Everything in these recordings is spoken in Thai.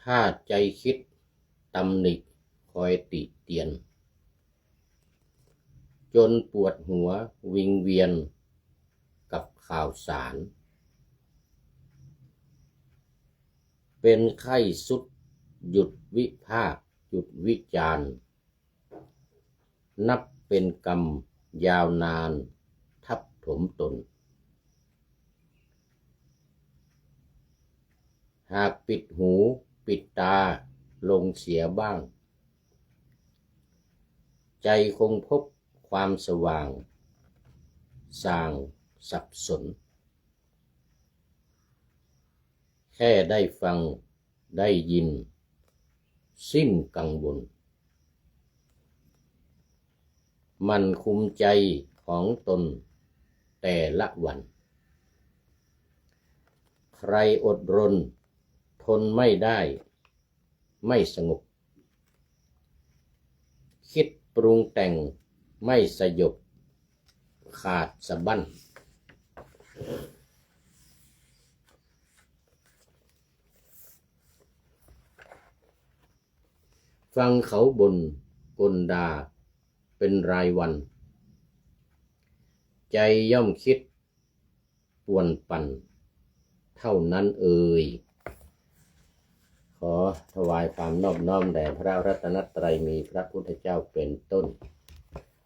ถ้าใจคิดตำหนิคอยติเตียนจนปวดหัววิงเวียนกับข่าวสารเป็นไข้สุดหยุดวิพากษ์หยุดวิจารณ์นับเป็นกรรมยาวนานทับถมตนหากปิดหูปิดตาลงเสียบ้างใจคงพบความสว่างส่างสับสนแค่ได้ฟังได้ยินสิ้นกังวลมันคุมใจของตนแต่ละวันใครอดรนทนไม่ได้ไม่สงบคิดปรุงแต่งไม่สยบขาดสะบั้นฟังเขาบ่นกลดาเป็นรายวันใจย่อมคิดป่วนปั่นเท่านั้นเอ่ยขอถวายความนอบน้อมแด่พระรัตนตรัยมีพระพุทธเจ้าเป็นต้น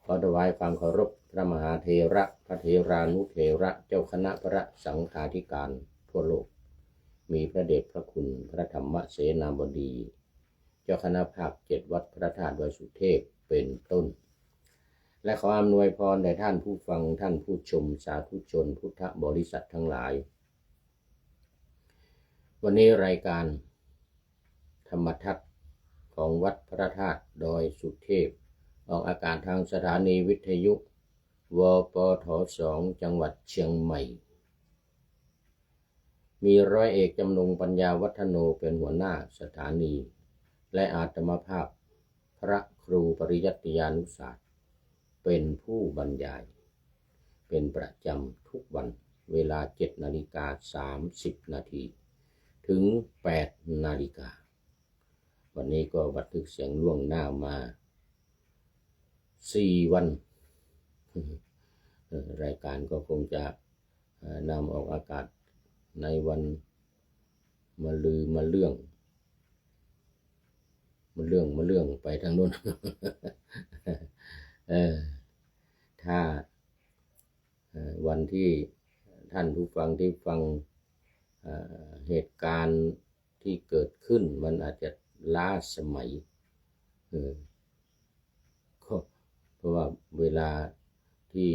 ขอถวายความเคารพพระมหาเถระพระเถรานุเถระเจ้าคณะพระสังฆาธิการทั่วโลกมีพระเดชพระคุณพระธรรมเสนาบดีเจ้าคณะภาค7วัดพระธาตุดอยสุเทพเป็นต้นและขออำนวยพรแด่ท่านผู้ฟังท่านผู้ชมสาธุชนพุทธบริษัททั้งหลายวันนี้รายการธรรมทัศน์ของวัดพระธาตุดอยสุเทพออกอากาศทางสถานีวิทยุวปท2จังหวัดเชียงใหม่มีร้อยเอกจำนงปัญญาวัฒโนเป็นหัวหน้าสถานีและอาตมาภาพพระครูปริยัติยานุศาสตร์เป็นผู้บรรยายเป็นประจำทุกวันเวลา 7:30 นาทีถึง 8 นาฬิกาวันนี้ก็บันทึกเสียงล่วงหน้ามา4 วันรายการก็คงจะนำออกอากาศในวันมะลือมะเรื่องไปทางโน้น ถ้าวันที่ท่านผู้ฟังที่ฟังเหตุการณ์ที่เกิดขึ้นมันอาจจะล้าสมัยเพราะว่าเวลาที่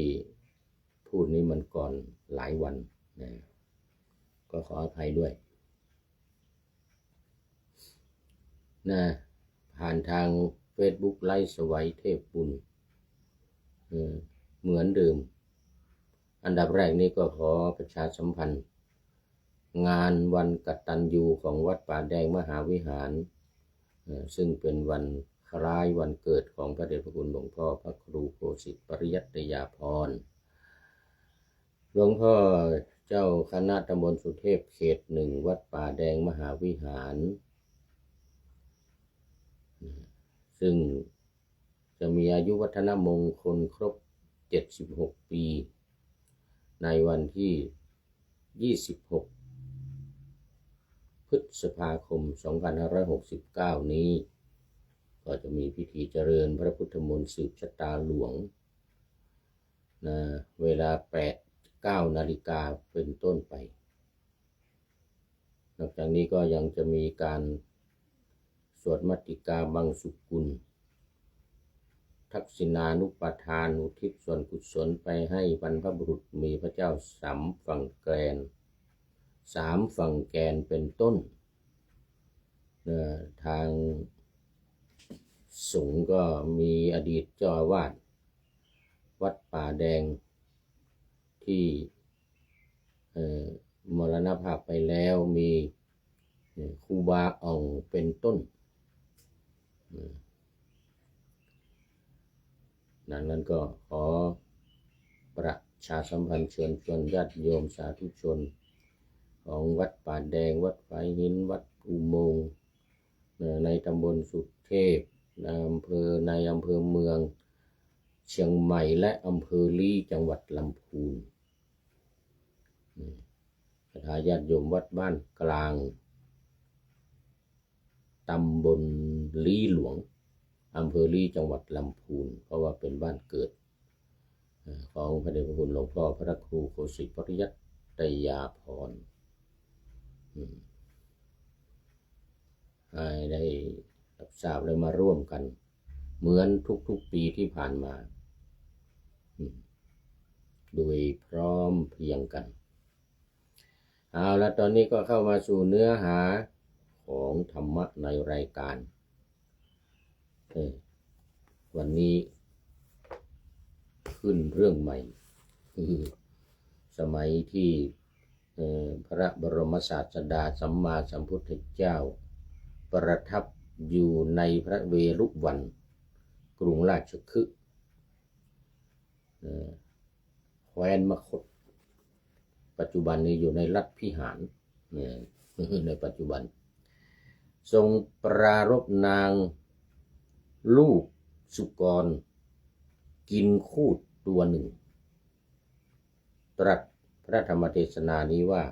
พูดนี้มันก่อนหลายวันนะก็ขออภัยด้วยนะผ่านทาง Facebook ไลฟ์สวัยเทพบุญเหมือนเดิมอันดับแรกนี้ก็ขอประชาสัมพันธ์งานวันกตัญญูของวัดป่าแดงมหาวิหารซึ่งเป็นวันคล้ายวันเกิดของพระเดชพระคุณหลวงพ่อพระครูโคสิทธิ์ปริยัติยาภรณ์หลวงพ่อเจ้าคณะตำบลสุเทพเขต 1วัดป่าแดงมหาวิหารซึ่งจะมีอายุวัฒนมงคลครบ76 ปีในวันที่26พฤษภาคม2569นี้ก็จะมีพิธีเจริญพระพุทธมนต์สืบชะตาหลวงนะเวลา 8-9 นาฬิกาเป็นต้นไปนอกจากนี้ก็ยังจะมีการสวดมัตติกาบังสุกุลทักษิณานุปทานอุทิศส่วนกุศลไปให้บรรพบุรุษมีพระเจ้า3 ฝั่งแกน3 ฝั่งแกนเป็นต้นทางสงฆ์ก็มีอดีตเจ้าอาวาสวัดป่าแดงที่มรณภาพไปแล้วมีครูบาอ่องเป็นต้นดังนั้นก็ขอประชาสัมพันธ์เชิญชวนญาติโยมสาธุชนของวัดป่าแดงวัดไฟหินวัดอุโมงค์ ในตำบลสุเทพในอำเภอเมืองเชียงใหม่และอำเภอลี้จังหวัดลำพูนศรัทธาญาติโยมวัดบ้านกลางตำบลลี้หลวงอำเภอลี้จังหวัดลำพูนเพราะว่าเป็นบ้านเกิดของพระเดชพระคุณหลวงพ่อพระครูโคสิตปริยัตยาภรณ์ให้ได้รับทราบและมาร่วมกันเหมือนทุกๆปีที่ผ่านมาโดยพร้อมเพรียงกันเอาละตอนนี้ก็เข้ามาสู่เนื้อหาของธรรมะในรายการวันนี้ขึ้นเรื่องใหม่สมัยที่พระบรมศาสดาสัมมาสัมพุทธเจ้าประทับอยู่ในพระเวรุวันกรุงราชคฤห์แคว้นมคธปัจจุบันนี้อยู่ในรัฐพิหารในปัจจุบันทรงปรารภนางลูกสุกรกินคูดตัวหนึ่งตรัสพระธรรมเทศนานี้ว่า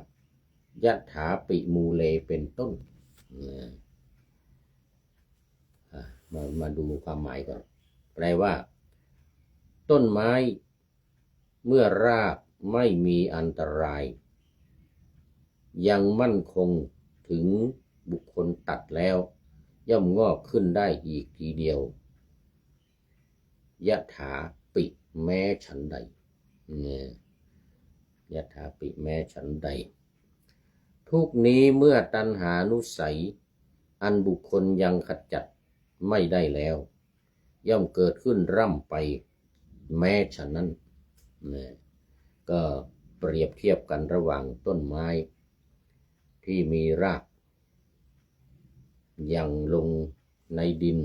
ยะถาปิมูเลเป็นต้นมาดูความหมายก่อนแปลว่าต้นไม้เมื่อรากไม่มีอันตรายยังมั่นคงถึงบุคคลตัดแล้วย่อมงอกขึ้นได้อีกทีเดียวยะถาปิแม้ฉันใดยะถาปิแม้ฉันใดทุกนี้เมื่อตัณหานุสัยอันบุคคลยังขจัดไม่ได้แล้วย่อมเกิดขึ้นร่ำไปแม้ฉะนั้นก็เปรียบเทียบกันระหว่างต้นไม้ที่มีรากยังลงในดิน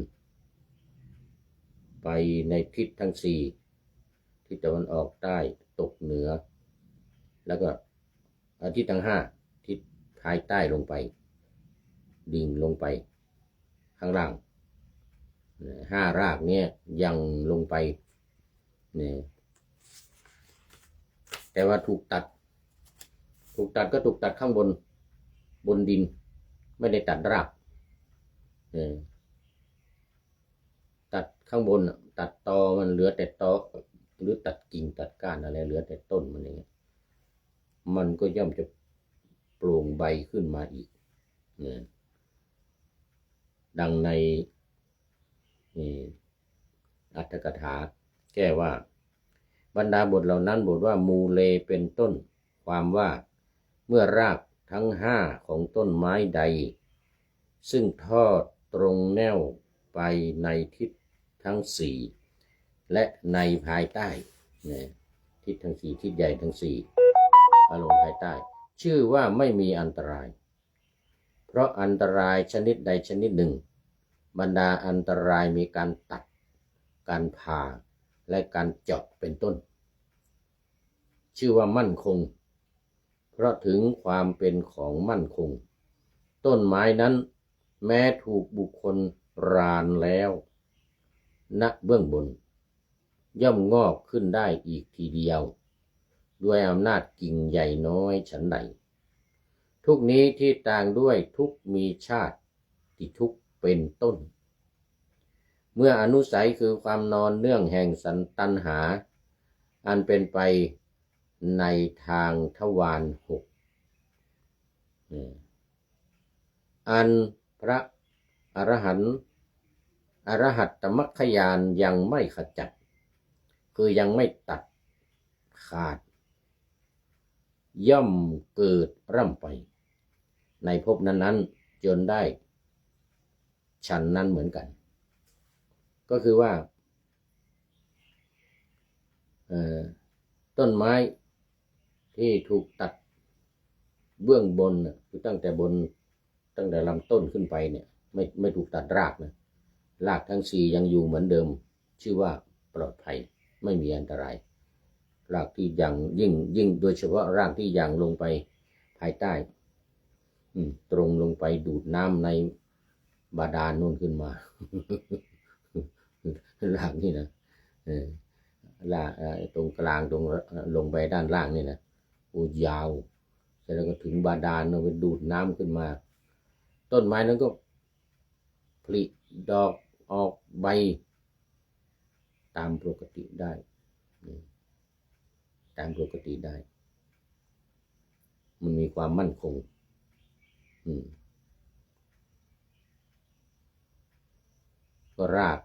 ไปในทิศทั้งสี่ทิศตะวันออกใต้ตกเหนือแล้วก็ทิศทั้งห้าทิศภายใต้ลงไปดิ่งลงไปข้างล่างห้ารากเนี่ยยังลงไปเนี่ยแต่ว่าถูกตัดก็ถูกตัดข้างบนดินไม่ได้ตัดรากตัดข้างบนตัดตอมันเหลือแต่ตอหรือตัดกิ่งตัดก้านอะไรเหลือแต่ต้นมันอย่างเงี้ยมันก็ย่อมจะโปร่งใบขึ้นมาอีกดังในอรรถกถาแก้ว่าบรรดาบทเหล่านั้นบทว่ามูเลเป็นต้นความว่าเมื่อรากทั้งห้าของต้นไม้ใดซึ่งทอดตรงแนวไปในทิศทั้งสี่และในภายใต้ทิศทั้งสี่ทิศใหญ่ทั้งสี่ลงภายใต้ชื่อว่าไม่มีอันตรายเพราะอันตรายชนิดใดชนิดหนึ่งบรรดาอันตรายมีการตัดการผ่าและการเจาะเป็นต้นชื่อว่ามั่นคงเพราะถึงความเป็นของมั่นคงต้นไม้นั้นแม้ถูกบุคคลรานแล้วณเบื้องบนย่อมงอกขึ้นได้อีกทีเดียวด้วยอำนาจกิ่งใหญ่น้อยฉันใดทุกนี้ที่ต่างด้วยทุกมีชาติที่ทุกเป็นต้นเมื่ออนุสัยคือความนอนเนื่องแห่งสันตัณหาอันเป็นไปในทางทวารหกอันพระอรหัตตมัคคยานยังไม่ขจัดคือยังไม่ตัดขาดย่อมเกิดร่ำไปในภพนั้นๆจนได้ฉันนั้นเหมือนกันก็คือว่าต้นไม้ที่ถูกตัดเบื้องบนคือตั้งแต่ลำต้นขึ้นไปเนี่ยไม่ถูกตัดรากนะรากทั้งสี่ยังอยู่เหมือนเดิมชื่อว่าปลอดภัยไม่มีอันตรายรากที่ยังยิ่งโดยเฉพาะรากที่ยังลงไปภายใต้ตรงลงไปดูดน้ำใน บาดาลนู่นขึ้นมา ล่างนี่นะล่างตรงกลางตรงลงไปด้านล่างนี่นะโอ้ยาวแล้วก็ถึงบาดาลเราไปดูดน้ำขึ้นมาต้นไม้นั้นก็ผลิดอกออกใบตามปกติได้ตามปกติได้มันมีความมั่นคงก็ราก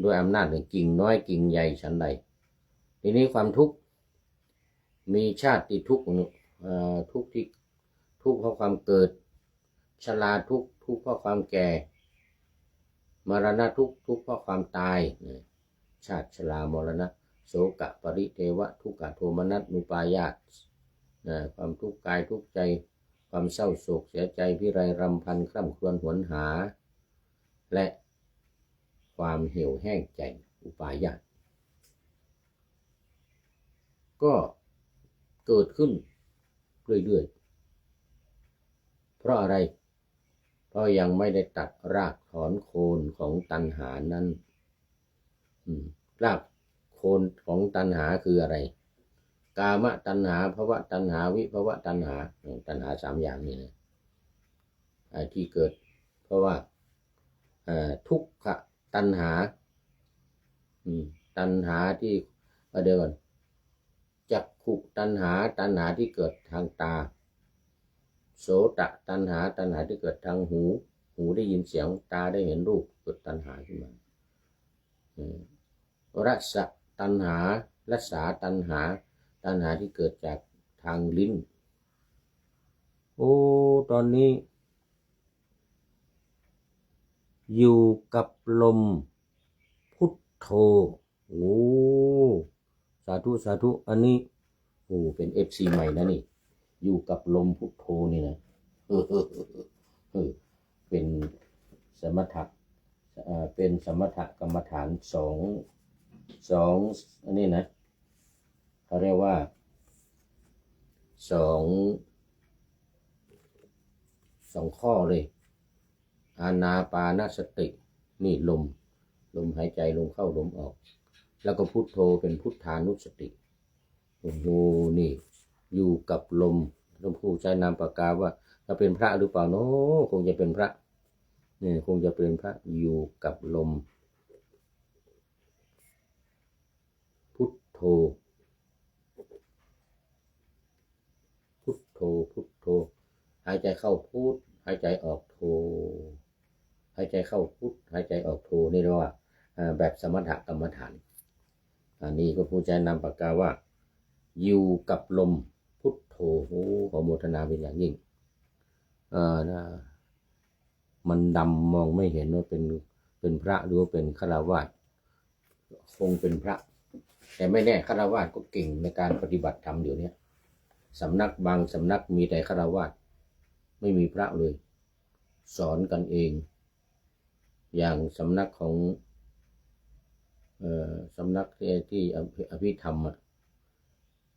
ด้วยอำนาจของกิ่งน้อยกิ่งใหญ่ชั้นใดทีนี้ความทุกข์มีชาติทุกข์ทุกข์ที่ทุกข์เพราะความเกิดชราทุกข์ทุกข์เพราะความแก่มรณะทุกข์ทุกข์เพราะความตายชาติชรามรณะโศกะปริเทวะทุกขโทมนัสนุปายาตความทุกข์กายทุกข์ใจความเศร้าโศกเสียใจพิไรรำพันคร่ำครวญหวนหาและความเหี่ยวแห้งใจอุปายาตก็เกิดขึ้นเรื่อยๆเพราะอะไรเพราะยังไม่ได้ตัดรากถอนโคนของตัณหานั้นรากโคนของตัณหาคืออะไรกามตัณหาภวตัณหาวิภวตัณหาตัณหาสามอย่างนี้นะที่เกิดเพราะว่าทุกขตัณหาตัณหาที่เดี๋ยวก่อนจักขุตัณหาตัณหาที่เกิดทางตาโสตตัณหาตัณหาที่เกิดทางหูหูได้ยินเสียงตาได้เห็นรูปเกิดตัณหาขึ้นมารสตัณหารสาตัณหาตัณหาที่เกิดจากทางลิ้นโอ้ตอนนี้อยู่กับลมพุทโธโอ้สาธุสาธุอันนี้โอ้เป็น FC ใหม่นะนี่อยู่กับลมพุทโธนี่นะเป็นสมถะเป็นสมถกรรมฐานสองอันนี้นะเขาเรียกว่าสองข้อเลยอานาปานสตินี่ลมหายใจลมเข้าลมออกแล้วก็พุทโธเป็นพุทธานุสติโอ้โหนี่อยู่กับลมหลวงปู่ใช้นามปากกาว่าถ้าเป็นพระหรือเปล่าเนาะคงจะเป็นพระนี่คงจะเป็นพระอยู่กับลมพุทโธพุทโธพุทโธหายใจเข้าพุทหายใจออกโธหายใจเข้าพุทหายใจออกโธนี่เรียกว่าแบบสมถกรรมฐานอันนี้ก็ผู้ใจนำปากกาว่าอยู่กับลมพุทโธขอโมทนาเป็นอย่างยิ่งนะมันดำมองไม่เห็นว่าเป็นพระหรือว่าเป็นฆราวาสคงเป็นพระแต่ไม่แน่ฆราวาสก็เก่งในการปฏิบัติธรรมเดี๋ยวนี้สำนักบางสำนักมีแต่ฆราวาสไม่มีพระเลยสอนกันเองอย่างสำนักของสำนักที่อภิธรรม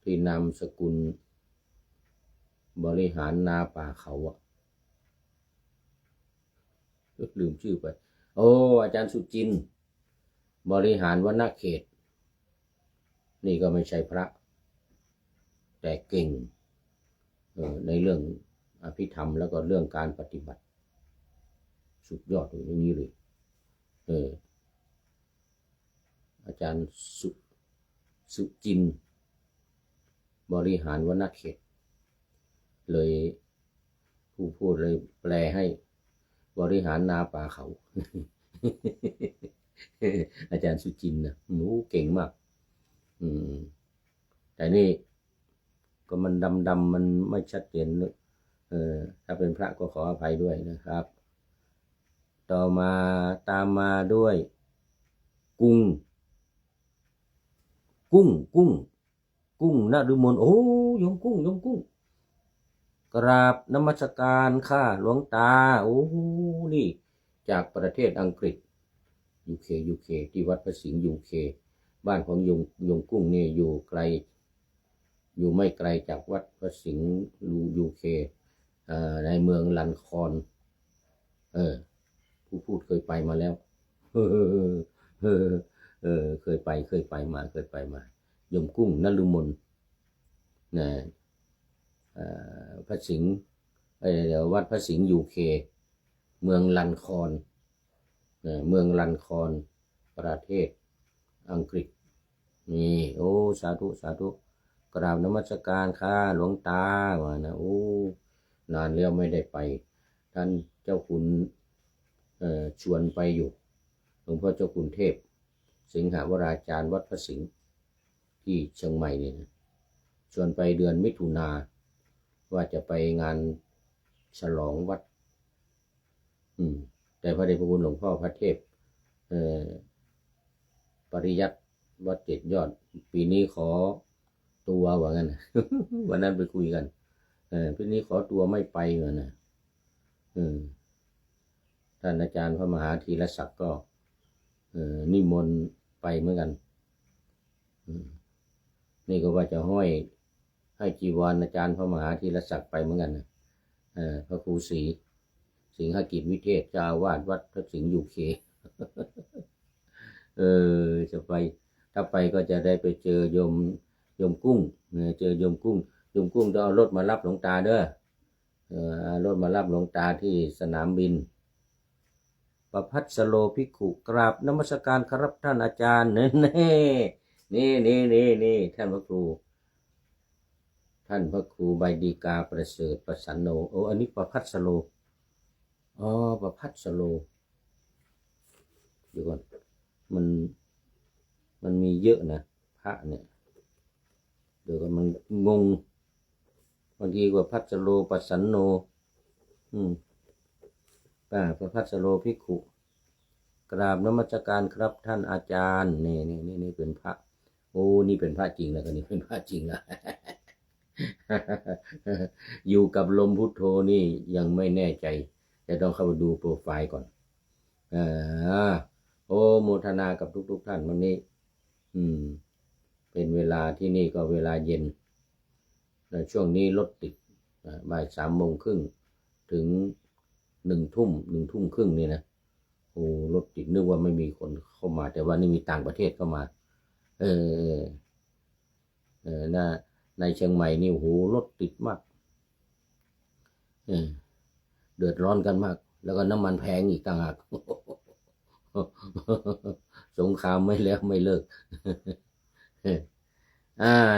ที่นามสกุลบริหารนาป่าเขาลืมชื่อไปโอ้อาจารย์สุจินต์บริหารวณเขตนี่ก็ไม่ใช่พระแต่เก่งในเรื่องอภิธรรมแล้วก็เรื่องการปฏิบัติสุดยอดอย่างนี้เลยอาจารย์สุจินต์บริหารวณเขตเลยผู้พูดเลยแปลให้บริหารนาป่าเขา อาจารย์สุจินต์นะหนูเก่งมากแต่นี่ก็มันดำมันไม่ชัดเจนถ้าเป็นพระก็ขออภัยด้วยนะครับต่อมาตามมาด้วยกุ้งนฤมลโอ้ยมกุ้งกราบนมัสการข้าหลวงตาโอ้นี่จากประเทศอังกฤษ UK ที่วัดพระสิงห์ UK บ้านของยงกุ้งนี่อยู่ไกลอยู่ไม่ไกลจากวัดพระสิงห์ UK ในเมืองลันคอน ผู้พูดเคยไปมาแล้วเออเคยไปมาโยมกุ้งนฤมลนะพระสิงห์วัดพระสิงห์ยูเคเมืองลันคอนเมืองลันคอนประเทศอังกฤษนี่โอ้สาธุกราบนมัสการค่ะหลวงตาว่านะโอ้นานแล้วไม่ได้ไปท่านเจ้าคุณชวนไปอยู่หลวงพ่อเจ้าคุณเทพสิงหวราจารย์วัดพระสิงห์ที่เชียงใหม่นี่นะชวนไปเดือนมิถุนาว่าจะไปงานฉลองวัดแต่พระเดชพระคุณหลวงพ่อพระเทพปริยัติวัดเจ็ดยอดปีนี้ขอตัวว่างั้น วันนั้นไปคุยกันปีนี้ขอตัวไม่ไปเหมือนนะท่านอาจารย์พระมหาธีรศักดิ์ก็นิมนต์ไปเหมือนกันนี่ก็ว่าจะห้อยให้จีวรอาจารย์พระมหาธีรศักดิ์ไปเหมือนกันนะพระครูศรีสิงหกิจวิเทศเจ้าอาวาสวัดพระสิงห์ยูเค จะไปถ้าไปก็จะได้ไปเจอโยมกุ้งเจอโยมกุ้งต้องเอารถมารับหลวงตาเด้อรถมารับหลวงตาที่สนามบินประพัสโลภิกขุกราบนมัสการครับท่านอาจารย์นี่ท่านพระครูใบดีกาประเสริฐประสันโนโอ้อันนี้ประพัสโลประพัสโลเดี๋ยวก่อนมันมีเยอะนะพระเนี่ยเดี๋ยวก่อนมันงงบางทีว่าพัสโลประสันโนพระพัสโลภิกขุกราบนมัสการครับท่านอาจารย์นี่เป็นพระโอ้นี่เป็นพระจริงแล้วกันนี่เป็นพระจริงแล้ว อยู่กับลมพุทโธนี่ยังไม่แน่ใจจะต้องเข้าไปดูโปรไฟล์ก่อนโอ้โมทนากับทุกท่านวันนี้เป็นเวลาที่นี่ก็เวลาเย็นช่วงนี้รถติดบ่าย3:30ถึง1 ทุ่มครึ่งนี่นะโอ้รถติดนึกว่าไม่มีคนเข้ามาแต่ว่านี่มีต่างประเทศเข้ามาในเชียงใหม่นี่โอ้โหรถติดมากเดือดร้อนกันมากแล้วก็น้ำมันแพงอีกต่างหาก สงครามไม่แล้วไม่เลิก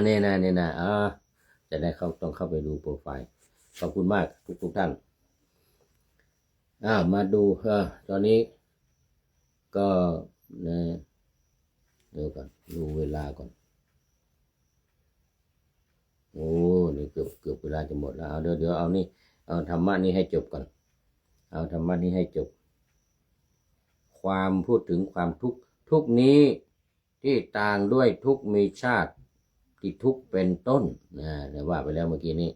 นี่นะจะได้ต้องเข้าไปดูโปรไฟล์ขอบคุณมากทุกท่านมาดูตอนนี้ก็เดี๋ยวก่อนดูเวลาก่อนโอ้นี่เกือบเวลาจะหมดแล้วเดี๋ยวเอานี่เอาธรรมะนี้ให้จบก่อนเอาธรรมะนี้ให้จบความพูดถึงความทุกนี้ที่ต่างด้วยทุกมีชาติที่ทุกเป็นต้นเดี๋ยวว่าไปแล้วเมื่อกี้นี้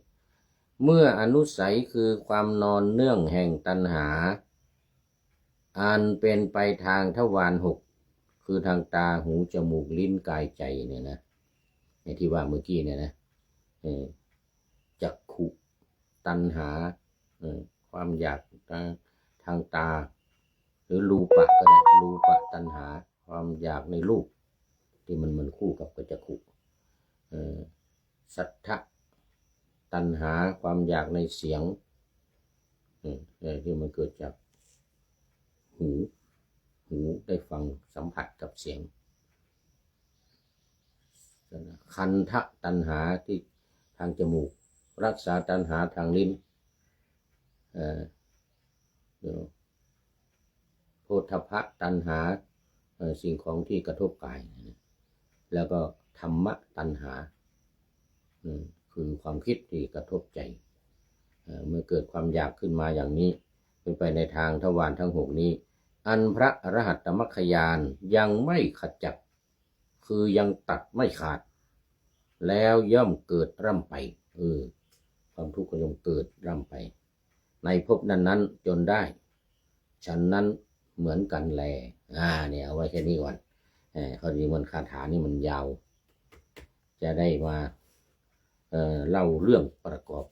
เมื่ออนุสัยคือความนอนเนื่องแห่งตัณหาอันเป็นไปทางทวาร6คือทางตาหูจมูกลิ้นกายใจเนี่ยนะในที่ว่าเมื่อกี้เนี่ยนะจักขุตัณหาความอยากทางตาหรือรูปะก็ได้รูปะตัณหาความอยากในรูปที่มันคู่กับจักขุสัทธะตัณหาความอยากในเสียงที่มันเกิดจากหูได้ฟังสัมผัสกับเสียงคันทะตัณหาที่ทางจมูกรักษาตัณหาทางลิ้นโพธพะตัณหาสิ่งของที่กระทบกายแล้วก็ธรรมะตัณหาคือความคิดที่กระทบใจเมื่อเกิดความอยากขึ้นมาอย่างนี้เป็นไปในทางทวารทั้ง6นี้อันพระอรหัตตมรรคญาณยังไม่ขจัดคือยังตัดไม่ขาดแล้วย่อมเกิดร่ำไปความทุกข์ก็ย่อมเกิดร่ำไปในภพนั้นจนได้ฉันนั้นเหมือนกันแลเนี่ยเอาไว้แค่นี้ก่อนเขาดีมันคาถานี่มันยาวจะได้มาเล่าเรื่องประกอบ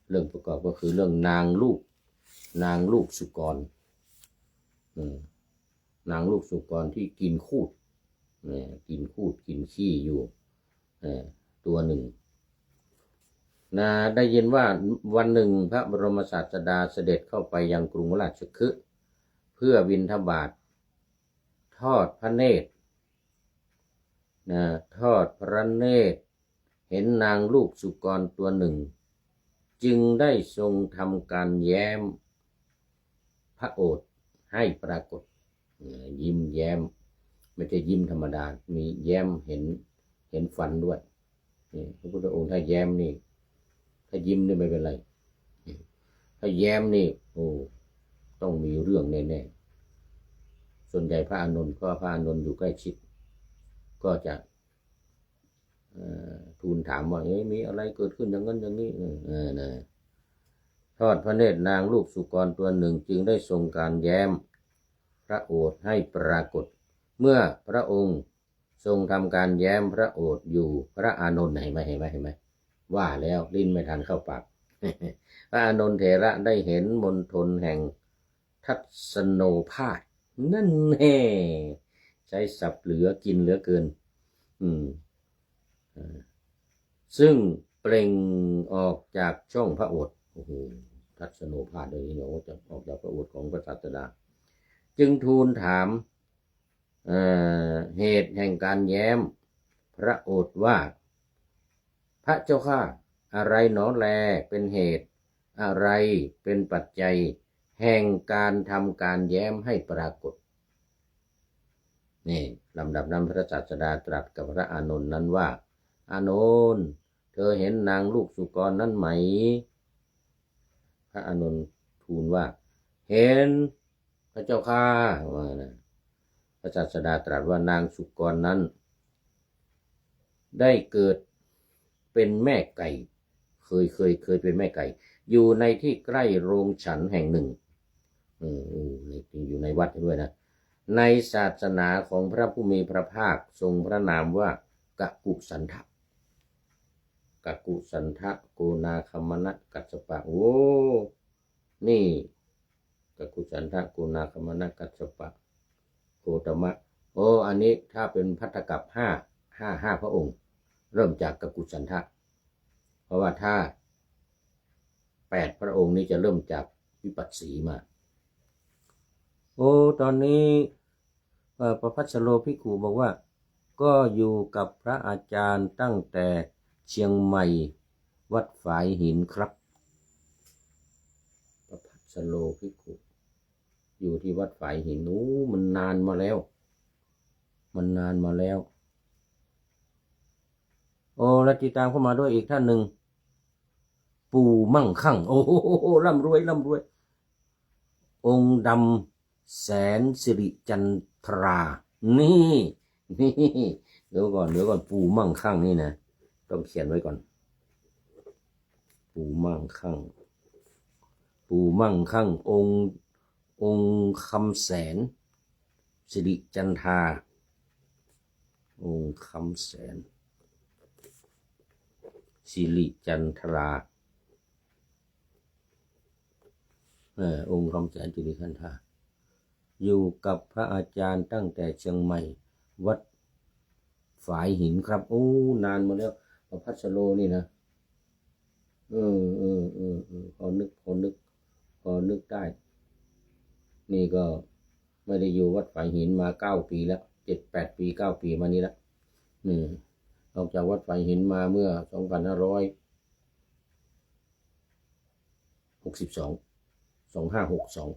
เรื่องประกอบก็คือเรื่องนางลูก นางลูกสุกรนางลูกสุกรที่กินคูดกินคูดกินขี้อยู่ตัวหนึ่งได้ยินว่าวันหนึ่งพระบรมศาสดาเสด็จเข้าไปยังกรุงราชคฤห์เพื่อบิณฑบาตทอดพระเนตรทอดพระเนตรเห็นนางลูกสุกรตัวหนึ่งจึงได้ทรงทำการแย้มพระโอษฐ์ให้ปรากฏยิ้มแย้มไม่ใช่ยิ้มธรรมดามีแย้มเห็นฟันด้วยพระพุทธองค์ถ้าแย้มนี่ถ้ายิ้มนี่ไม่เป็นไรถ้าแย้มนี่โอ้ต้องมีเรื่องแน่ๆส่วนใหญ่พระอานนท์ก็พระอานนท์อยู่ใกล้ชิดก็จะทูลถามว่ามีอะไรเกิดขึ้นอย่างนั้นอย่างนี้ทอดพระเนตรนางลูกสุกรตัวหนึ่งจึงได้ทรงการแย้มพระโอษฐ์ให้ปรากฏเมื่อพระองค์ทรงทำการแย้มพระโอษฐ์อยู่พระอานนท์เห็นไหมว่าแล้วลิ้นไม่ทันเข้าปาก พระอานนท์เถระได้เห็นมณฑลแห่งทัศโนภาสนั่นแน่ใช้ศัพท์เหลือกินเหลือเกินซึ่งเปล่งออกจากช่องพระโอษฐ์ทัศโนภาสโดยที่จะออกจากพระโอษฐ์ของพระศาสดาจึงทูลถามเหตุแห่งการแย้มพระโอษฐ์ว่าพระเจ้าข้าอะไรหนอแลเป็นเหตุอะไรเป็นปัจจัยแห่งการทำการแย้มให้ปรากฏนี่ลำดับนั้นพระศาสดาตรัสกับพระอานนท์นั้นว่าอานนท์เธอเห็นนางลูกสุกรนั้นไหมพระอานนท์ทูลว่าเห็นพระเจ้าข้าว่านะพระศาสดาตรัสว่านางสุกรนั้นได้เกิดเป็นแม่ไก่เคยเป็นแม่ไก่อยู่ในที่ใกล้โรงฉันแห่งหนึ่งอยู่ในวัดด้วยนะในศาสนาของพระผู้มีพระภาคทรงพระนามว่ากกุสันทะโกนาคมนะกัสสปะโอ้นี่กกุสันทะโกนาคมนะกัสสปะโกตมะโอ้อันนี้ถ้าเป็นภัตตกัปห้าพระองค์เริ่มจากกกุสันทะเพราะว่าถ้า8พระองค์นี้จะเริ่มจากวิปัสสีมาโอ้ตอนนี้ประภัสสโรภิกขุบอกว่าก็อยู่กับพระอาจารย์ตั้งแต่เชียงใหม่วัดฝายหินครับประภัสสโรภิกขุอยู่ที่วัดฝายหินมันนานมาแล้วโอ้และติดตามเข้ามาด้วยอีกท่านหนึ่งปู่มั่งคั่งโอ้โหร่ำรวยองค์ดำแสนสิริจันทรานี่เดี๋ยวก่อนปู่มั่งคั่งนี่นะต้องเขียนไว้ก่อนปู่มั่งคั่งองค์คำแสนสิริจันทราองค์คำแสนสิริจันทราองค์คำแสนสิริจันทราอยู่กับพระอาจารย์ตั้งแต่เชียงใหม่วัดฝายหินครับโอ้นานมาแล้วประภัสสโรนี่นะพอนึกได้นี่ก็ไม่ได้อยู่วัดฝายหินมา9 ปีแล้ว7-8 ปี9 ปีมานี้แล้วออกจากวัดฝายหินมาเมื่อ2562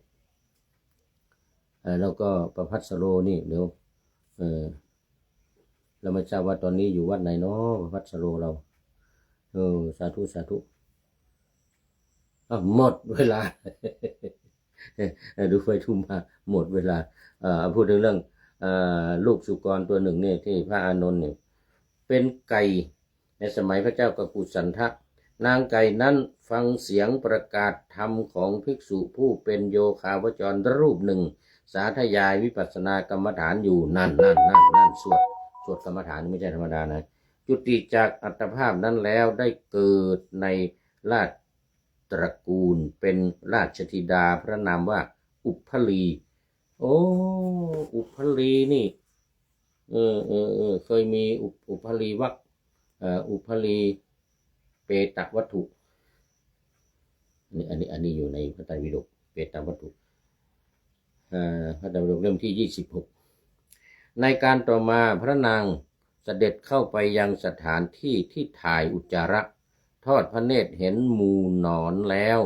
แล้วก็ประภัสสโรนี่เดี๋ยวเราไม่ทราบว่าตอนนี้อยู่วัดไหนเนาะประภัสสโรเราสาธุหมดเวลา ดูไฟทุ่มมาหมดเวลาพูดถึงเรื่องลูกสุกรตัวหนึ่งเนี่ยที่พระอานนท์เนี่ยเป็นไก่ในสมัยพระเจ้ากกุสันทะนางไก่นั้นฟังเสียงประกาศธรรมของภิกษุผู้เป็นโยคาวจรรูปหนึ่งสาธยายวิปัสสนากรรมฐานอยู่นั่นสวดกรรมฐานไม่ใช่ธรรมดานะจุติจากอัตภาพนั้นแล้วได้เกิดในรา ตระกูลเป็นราชธิดาพระนามว่าอุพลีโอ้อุพลีนี่เคยมีอุพลีวรรคอุพลีเปตวัตถุอันนี้อยู่ในพระไตรปิฎกเปตวัตถุพระไตรปิฎกเล่มที่26ในการต่อมาพระนางเสด็จเข้าไปยังสถานที่ที่ถ่ายอุจจาระทอดพระเนตรเห็นหมู่หนอนแล้ว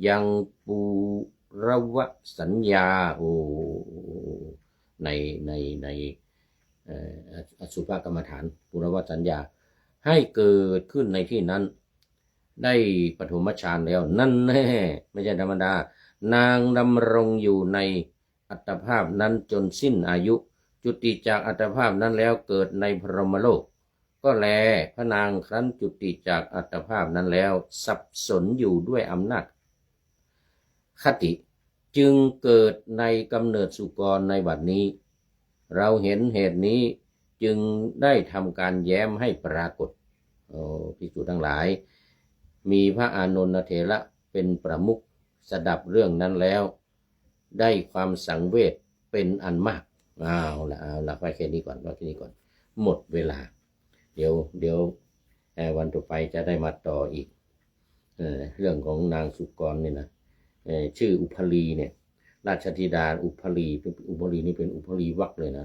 ยังปูรวสัญญาโอ้ในอสุภกรรมฐานปุรวสัญญาให้เกิดขึ้นในที่นั้นได้ปฐมฌานแล้วนั่นแน่ไม่ใช่ธรรมดานางดำรงอยู่ในอัตภาพนั้นจนสิ้นอายุจุติจากอัตภาพนั้นแล้วเกิดในพรหมโลกก็แลพระนางครั้นจุติจากอัตภาพนั้นแล้วสับสนอยู่ด้วยอำนาจคติจึงเกิดในกำเนิดสุกรในบัดนี้เราเห็นเหตุนี้จึงได้ทำการแย้มให้ปรากฏภิกษุทั้งหลายมีพระอานนทเถระเป็นประมุขสดับเรื่องนั้นแล้วได้ความสังเวชเป็นอันมากเอาละไปแค่นี้ก่อนหมดเวลาเดี๋ยววันต่อไปจะได้มาต่ออีกเรื่องของนางสุกรเนี่ยนะชื่ออุพลีเนี่ยราชธิดาอุพลีนี่เป็นอุพลีวรรคเลยนะ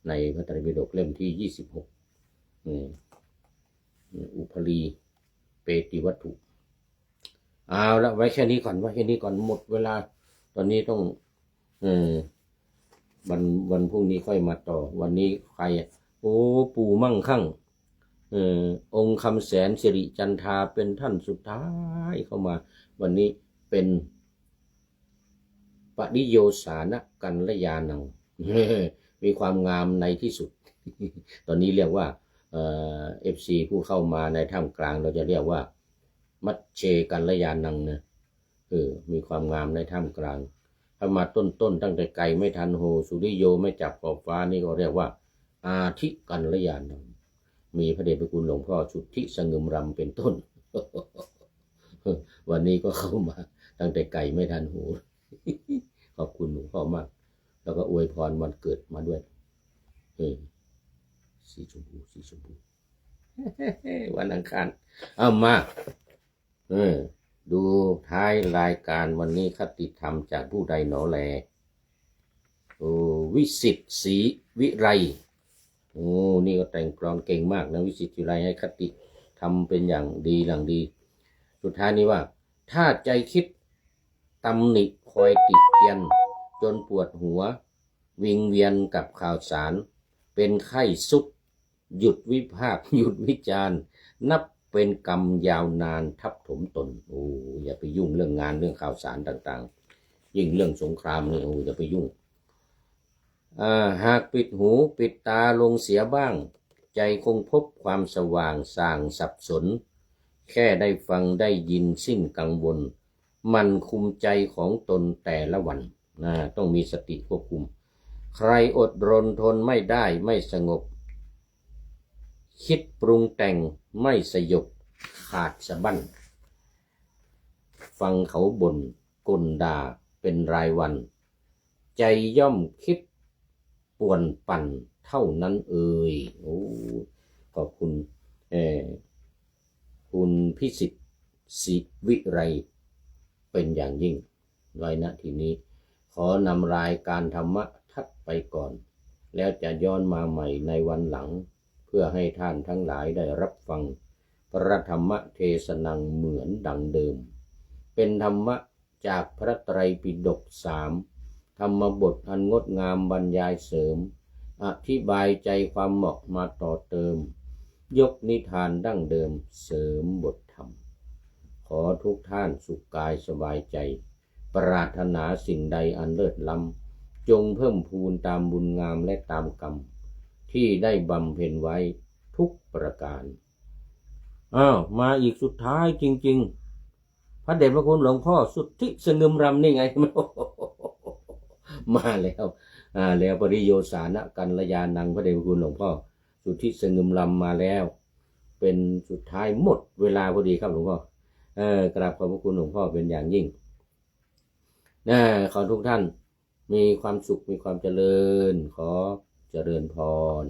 ในพระไตรปิฎกเล่มที่26อุพลีเปติวัตถุเอาละไว้แค่นี้ก่อนหมดเวลาตอนนี้ต้องวันพรุ่งนี้ค่อยมาต่อวันนี้ใครโอ้ปู่มั่งคั่งองค์คำแสนสิริจันทราเป็นท่านสุดท้ายเข้ามาวันนี้เป็นปริโยสานกัลยาณังมีความงามในที่สุด ตอนนี้เรียกว่าFC ผู้เข้ามาในท่ามกลางเราจะเรียกว่ามัชเชกัลยาณังนะมีความงามในท่ามกลางถ้ามาต้นตั้งแต่ไกลไม่ทันโหสุริโยไม่จับขอบฟ้านี่ก็เรียกว่าอาทิกัลยาณังมีพระเดชพระคุณหลวงพ่อสุทธิสงึมรำเป็นต้น วันนี้ก็เข้ามาตั้งแต่ไกลไม่ทันหูขอบคุณหลวงพ่อมากแล้วก็อวยพรวันเกิดมาด้วยสีชมพูวันอังคารเอามาดูท้ายรายการวันนี้คติธรรมจากผู้ใดหนอแลวิสิตศรีวิไรนี่ก็แต่งกลอนเก่งมากนะวิสิตวิไรให้คติทำเป็นอย่างดีสุดท้ายนี้ว่าถ้าใจคิดตำหนิคอยติเตียนจนปวดหัววิงเวียนกับข่าวสารเป็นไข้สุดหยุดวิพากษ์หยุดวิจารณ์นับเป็นกรรมยาวนานทับถมตนอย่าไปยุ่งเรื่องงานเรื่องข่าวสารต่างๆยิ่งเรื่องสงครามนี่อย่าไปยุ่งหากปิดหูปิดตาลงเสียบ้างใจคงพบความสว่างส่างสับสนแค่ได้ฟังได้ยินสิ้นกังวลมันคุมใจของตนแต่ละวันต้องมีสติควบคุมใครอดรนทนไม่ได้ไม่สงบคิดปรุงแต่งไม่สยบขาดสะบั้นฟังเขาบ่นกลด่าเป็นรายวันใจย่อมคิดป่วนปั่นเท่านั้นขอบคุณคุณพิสิทธิ์ศิวิไรเป็นอย่างยิ่งไว้ณที่นี้ขอนำรายการธรรมะทัดไปก่อนแล้วจะย้อนมาใหม่ในวันหลังเพื่อให้ท่านทั้งหลายได้รับฟังพระธรรมเทศนาเหมือนดังเดิมเป็นธรรมะจากพระไตรปิฎก3ธรรมบทอันงดงามบรรยายเสริมอธิบายใจความเหมาะมาต่อเติมยกนิทานดั้งเดิมเสริมบทธรรมขอทุกท่านสุขกายสบายใจปรารถนาสิ่งใดอันเลิศล้ำจงเพิ่มพูนตามบุญงามและตามกรรมที่ได้บำเพ็ญไว้ทุกประการมาอีกสุดท้ายจริงๆพระเดชพระคุณหลวงพ่อสุทธิสงึมรำนี่ไง มาแล้วแล้วปริโยสานกัลยาณังพระเดชพระคุณหลวงพ่อสุทธิสงึมรำมาแล้วเป็นสุดท้ายหมดเวลาพอดีครับหลวงพ่อ กราบขอบพระคุณหลวงพ่อเป็นอย่างยิ่งขอทุกท่านมีความสุขมีความเจริญขอเจริญพร